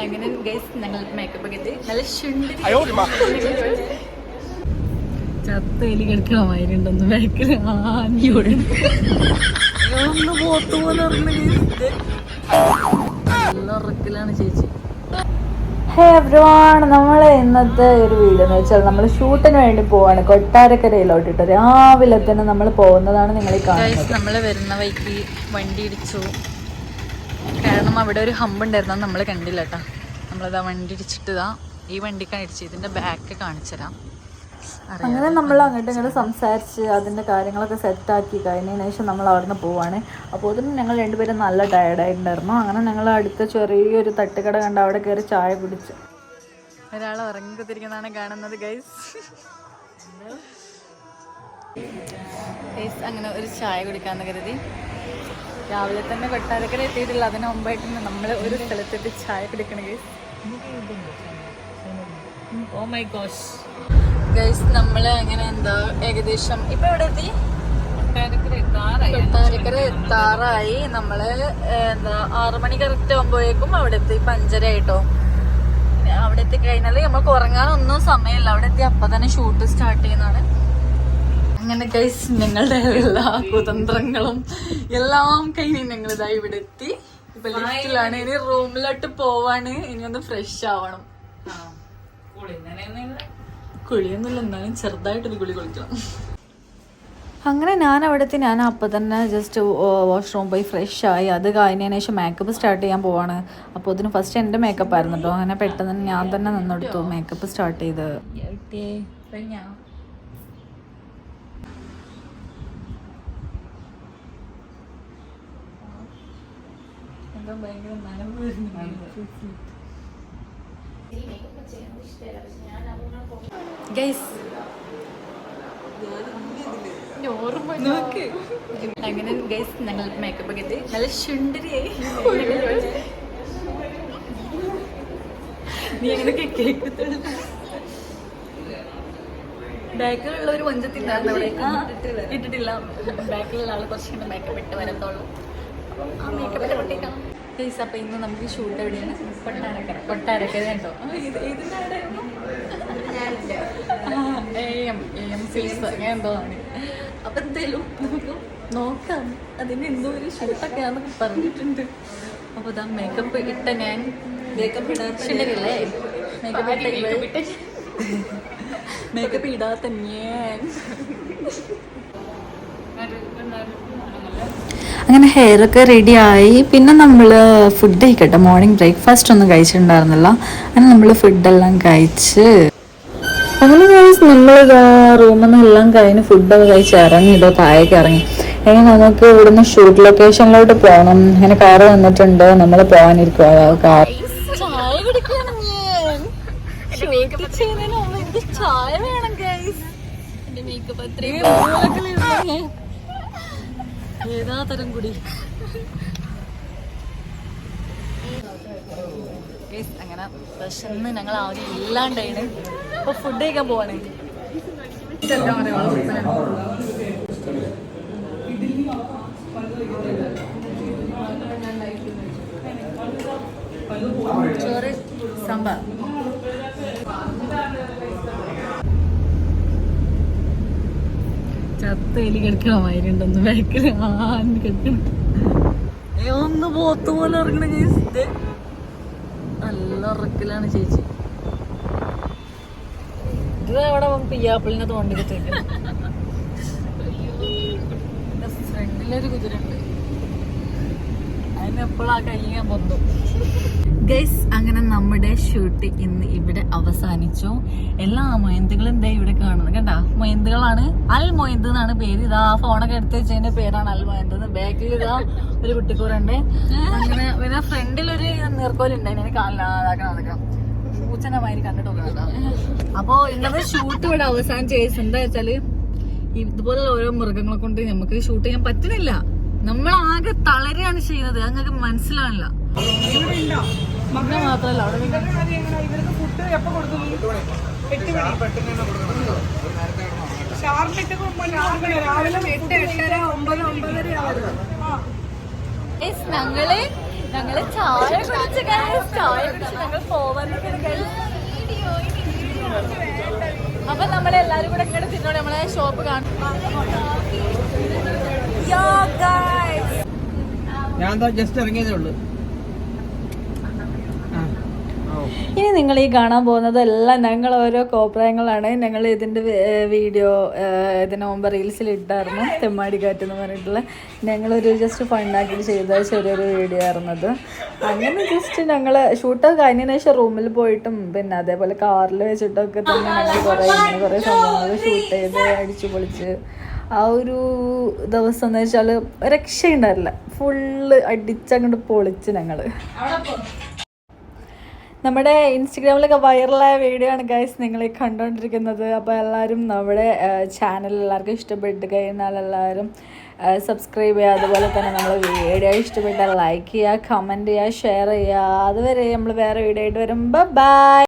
അങ്ങനെ ഗൈസ് ഞങ്ങൾ മേക്കപ്പ് ഒക്കെ എത്തി നല്ല ചത്തേലി കിടക്കണമായിരുണ്ടൊന്ന് ബാക്കിൽ ആഞ്ഞോട് ഒന്ന് പോത്തു പോലെ നല്ല ഉറക്കിലാണ് ചേച്ചി. ഹേ എവ്രിവൺ, നമ്മൾ ഇന്നത്തെ ഒരു വീഡിയോ എന്ന് വെച്ചാൽ നമ്മൾ ഷൂട്ടിന് വേണ്ടി പോവാണ് കൊട്ടാരക്കരയിലോട്ടിട്ട്. രാവിലെ തന്നെ നമ്മൾ പോകുന്നതാണ് നിങ്ങൾ കാണുന്നത്. നമ്മൾ വരുന്ന വഴിക്ക് വണ്ടി ഇടിച്ചു, കാരണം അവിടെ ഒരു ഹമ്പ് ഉണ്ടായിരുന്നു, നമ്മൾ കണ്ടില്ല കേട്ടോ. നമ്മളതാ വണ്ടി ഇടിച്ചിട്ട് ഈ വണ്ടിക്കാണ് ഇടിച്ചത്. ഇതിൻ്റെ ബാക്ക് കാണിച്ചു തരാം. അങ്ങനെ നമ്മൾ അങ്ങോട്ടും ഇങ്ങോട്ട് സംസാരിച്ച് അതിൻ്റെ കാര്യങ്ങളൊക്കെ സെറ്റാക്കി കഴിഞ്ഞതിന് ശേഷം നമ്മൾ അവിടെ നിന്ന് പോവാണ്. അപ്പോൾ അതിന് ഞങ്ങൾ രണ്ടുപേരും നല്ല ടയർഡായിട്ടുണ്ടായിരുന്നു. അങ്ങനെ ഞങ്ങൾ അടുത്ത ചെറിയൊരു തട്ടുകട കണ്ട് അവിടെ കയറി ചായ കുടിച്ചു. ഒരാൾ ഉറങ്ങിത്തിരിക്കുന്നതാണ് കാണുന്നത് ഗൈസ്. അങ്ങനെ ഒരു ചായ കുടിക്കാമെന്ന് കരുതി രാവിലെ തന്നെ കൊട്ടാരക്കര എത്തിയിട്ടില്ല. അതിന് മുമ്പായിട്ട് നമ്മൾ ഒരു സ്ഥലത്തെത്തി ചായ കുടിക്കണം guys. Oh my gosh guys, നമ്മൾ അങ്ങനെ എന്താ ഏകദേശം ഇപ്പൊ എവിടെ എത്തി? കൊട്ടാരക്കര എത്താറായി. നമ്മള് എന്താ 6 മണി കറക്റ്റ് ആകുമ്പോഴേക്കും അവിടെ എത്തി. 5:30 ആയിട്ടോ. അവിടെ എത്തി കഴിഞ്ഞാൽ നമുക്ക് ഉറങ്ങാനൊന്നും സമയമില്ല. അവിടെ എത്തി അപ്പൊ തന്നെ ഷൂട്ട് സ്റ്റാർട്ട് ചെയ്യുന്നതാണ്. അങ്ങനെ ഗൈസ് ഞങ്ങളുടെ എല്ലാ കുതന്ത്രങ്ങളും എല്ലാം കഴിഞ്ഞ് ഞങ്ങളിതാ ഇവിടെ എത്തി. ഇപ്പൊ ലിഫ്റ്റിലാണ്. ഇനി റൂമിലോട്ട് പോവാണ്. ഇനി ഒന്ന് ഫ്രഷ് ആവണം. കുളിയൊന്നുമില്ല, എന്നാലും ചെറുതായിട്ടൊരു കുളി കുളിക്കണം. അങ്ങനെ ഞാൻ അപ്പം തന്നെ ജസ്റ്റ് വാഷ്റൂം പോയി ഫ്രഷ് ആയി. അത് കഴിഞ്ഞതിന് ശേഷം മേക്കപ്പ് സ്റ്റാർട്ട് ചെയ്യാൻ പോവാണ്. അപ്പോൾ ഇതിന് ഫസ്റ്റ് എൻ്റെ മേക്കപ്പ് ആയിരുന്നു കേട്ടോ. അങ്ങനെ പെട്ടെന്ന് ഞാൻ തന്നെ നിന്നെടുത്തു മേക്കപ്പ് സ്റ്റാർട്ട് ചെയ്ത്. ഗൈസ് അങ്ങനെ ഗൈസ് ഞങ്ങൾ മേക്കപ്പ് ഒക്കെ എത്തി. നല്ല ശുണ്ടരിയായി. നീ അങ്ങനെയൊക്കെ കേൾക്കത്തുള്ളൂ. ബാക്കിലുള്ള ഒരു വഞ്ചത്തിണ്ടായിരുന്നു അവിടെ ഇട്ടിട്ടില്ല. ബാക്കിലുള്ള ആൾ കുറച്ചുകൂടെ മേക്കപ്പ് ഇട്ട് വരത്തോളൂ. ആ മേക്കപ്പിന്റെ പൊട്ടിക്കണം ഗൈസ്. അപ്പൊ ഇന്ന് നമുക്ക് ഷൂട്ട് എവിടെയാണ്? കൊട്ടാരക്കര കേട്ടോ. ഇതിന്റെ അങ്ങനെ എന്തോ ആണ്. അപ്പൊ എന്തായാലും നമുക്ക് നോക്കാം. അതിന് എന്തോ ഒരു ഷൂട്ടൊക്കെയാണെന്നൊക്കെ പറഞ്ഞിട്ടുണ്ട്. അപ്പൊ ഇതാ മേക്കപ്പ് ഇട്ട ഞാൻ മേക്കപ്പ് ഇടാത്ത ഞാൻ അങ്ങനെ ഹെയറൊക്കെ റെഡിയായി. പിന്നെ നമ്മൾ ഫുഡ് കഴിക്കട്ടെ. മോർണിംഗ് ബ്രേക്ക്ഫാസ്റ്റ് ഒന്നും കഴിച്ചിട്ടുണ്ടായിരുന്നില്ല. അങ്ങനെ നമ്മൾ ഫുഡെല്ലാം കഴിച്ച് അങ്ങനെ കഴിച്ച് നമ്മൾ റൂമിൽ നിന്ന് എല്ലാം കഴിഞ്ഞ് ഫുഡൊക്കെ കഴിച്ച് ഇറങ്ങിയിട്ടോ. താഴേക്ക് ഇറങ്ങി. അങ്ങനെ നമുക്ക് ഇവിടുന്ന് ഷൂട്ട് ലൊക്കേഷനിലോട്ട് പോകണം. അങ്ങനെ കാറ് വന്നിട്ടുണ്ട്. നമ്മൾ പോകാനിരിക്കുക. കാർ ചായ വേണം ഗൈസ്. ഏതാ തരം കൂടി അങ്ങനെ വിശന്ന് ഞങ്ങൾ ആദ്യം ഇല്ലാണ്ടാണ്. ഇപ്പൊ ഫുഡ് കഴിക്കാൻ പോവാണ്. ചോറ് സാമ്പാർ. ചത്തേലി കിടക്കണമായിരുണ്ടൊന്ന് ബാക്കിൽ ആഞ്ഞ് കിടക്കണം. ഒന്ന് പോത്തു പോലെ ഇറങ്ങണ ചേച്ചി. നല്ല ഉറക്കിലാണ് ചേച്ചി. ഇത് അവിടെ പിയ്യാപ്പിളിനെ തോണ്ടിട്ട് ഫ്രണ്ടിലൊരു കുതിരുണ്ട്. അതിനെപ്പോഴും ആ കൈ ഞാൻ പൊന്തും. ഗൈസ് അങ്ങനെ നമ്മുടെ ഷൂട്ട് ഇന്ന് ഇവിടെ അവസാനിച്ചു. എല്ലാ മൊയന്തുകളും എന്താ ഇവിടെ കാണുന്നത് കണ്ടാ? മൊയന്തുകളാണ്. അൽ മൊയന്ത് എന്നാണ് പേര്. ഇതാ ഫോണൊക്കെ എടുത്ത് വെച്ചതിന്റെ പേരാണ് അൽ മൊയന്ത്. ബാക്കിൽ ഇതാ ഒരു കുട്ടിക്കൂറുണ്ട്. അങ്ങനെ പിന്നെ ഫ്രണ്ടിലൊരു നീർക്കോലുണ്ട്. അതിനെ കാലിലാതാക്കണം പൂച്ചനമാതിരി കണ്ടിട്ട് നോക്കണം. അപ്പൊ ഇന്നത്തെ ഷൂട്ട് ഇവിടെ അവസാനിച്ച കേസ് എന്താ വെച്ചാല് ഇതുപോലുള്ള ഓരോ മൃഗങ്ങളെ കൊണ്ട് നമുക്ക് ഷൂട്ട് ചെയ്യാൻ പറ്റുന്നില്ല. നമ്മൾ ആകെ തളരെയാണ് ചെയ്യുന്നത്. ഞങ്ങൾക്ക് മനസ്സിലാവില്ല. മാത്രല്ല അവിടെ ഇവർക്ക് ഫുഡ് എപ്പോ കൊടുക്കും? 8 മണി രാവിലെ 8, 8:30, 9, 9:30 ഞങ്ങള് ഞങ്ങൾ ചായ കുടിച്ച് ഞങ്ങൾ പോവാൻ. അപ്പൊ നമ്മളെല്ലാരും കൂടെ ഇങ്ങോട്ട് തിന്നോടെ നമ്മളെ ഷോപ്പ് കാണും. ഞാൻ ജസ്റ്റ് ഇറങ്ങിയതേ ഉള്ളൂ. ഇനി നിങ്ങൾ ഈ കാണാൻ പോകുന്നതെല്ലാം ഞങ്ങൾ ഓരോ കോപ്രായങ്ങളാണ്. ഞങ്ങൾ ഇതിൻ്റെ വീഡിയോ ഇതിന് മുമ്പ് റീൽസിൽ ഇട്ടായിരുന്നു, തെമ്മാടിക്കാറ്റ് എന്ന് പറഞ്ഞിട്ടുള്ള. ഞങ്ങളൊരു ജസ്റ്റ് ഫണ്ണാക്കിയിട്ട് ചെയ്ത ചെറിയൊരു വീഡിയോ ആയിരുന്നത്. അങ്ങനെ ജസ്റ്റ് ഞങ്ങൾ ഷൂട്ടൊക്കെ കഴിഞ്ഞതിന് ശേഷം റൂമിൽ പോയിട്ടും പിന്നെ അതേപോലെ കാറിൽ വെച്ചിട്ടൊക്കെ തന്നെ ഞങ്ങൾ കുറേ സംഭവങ്ങൾ ഷൂട്ട് ചെയ്ത് അടിച്ചു പൊളിച്ച് ആ ഒരു ദിവസം എന്ന് വെച്ചാൽ രക്ഷയുണ്ടായില്ല. ഫുള്ള് അടിച്ചങ്ങോട്ട് പൊളിച്ച് ഞങ്ങൾ. നമ്മുടെ ഇൻസ്റ്റഗ്രാമിലൊക്കെ വൈറലായ വീഡിയോ ആണ് ഗൈസ് നിങ്ങൾ കണ്ടുകൊണ്ടിരിക്കുന്നത്. അപ്പോൾ എല്ലാവരും നമ്മുടെ ചാനൽ എല്ലാവർക്കും ഇഷ്ടപ്പെട്ട് കഴിഞ്ഞാൽ എല്ലാവരും സബ്സ്ക്രൈബ് ചെയ്യുക. അതുപോലെ തന്നെ നമ്മൾ വീഡിയോ ഇഷ്ടപ്പെട്ടാൽ ലൈക്ക് ചെയ്യുക, കമൻറ്റ് ചെയ്യുക, ഷെയർ ചെയ്യുക. അതുവരെ നമ്മൾ വേറെ വീഡിയോ ആയിട്ട് വരുമ്പോൾ ബൈ.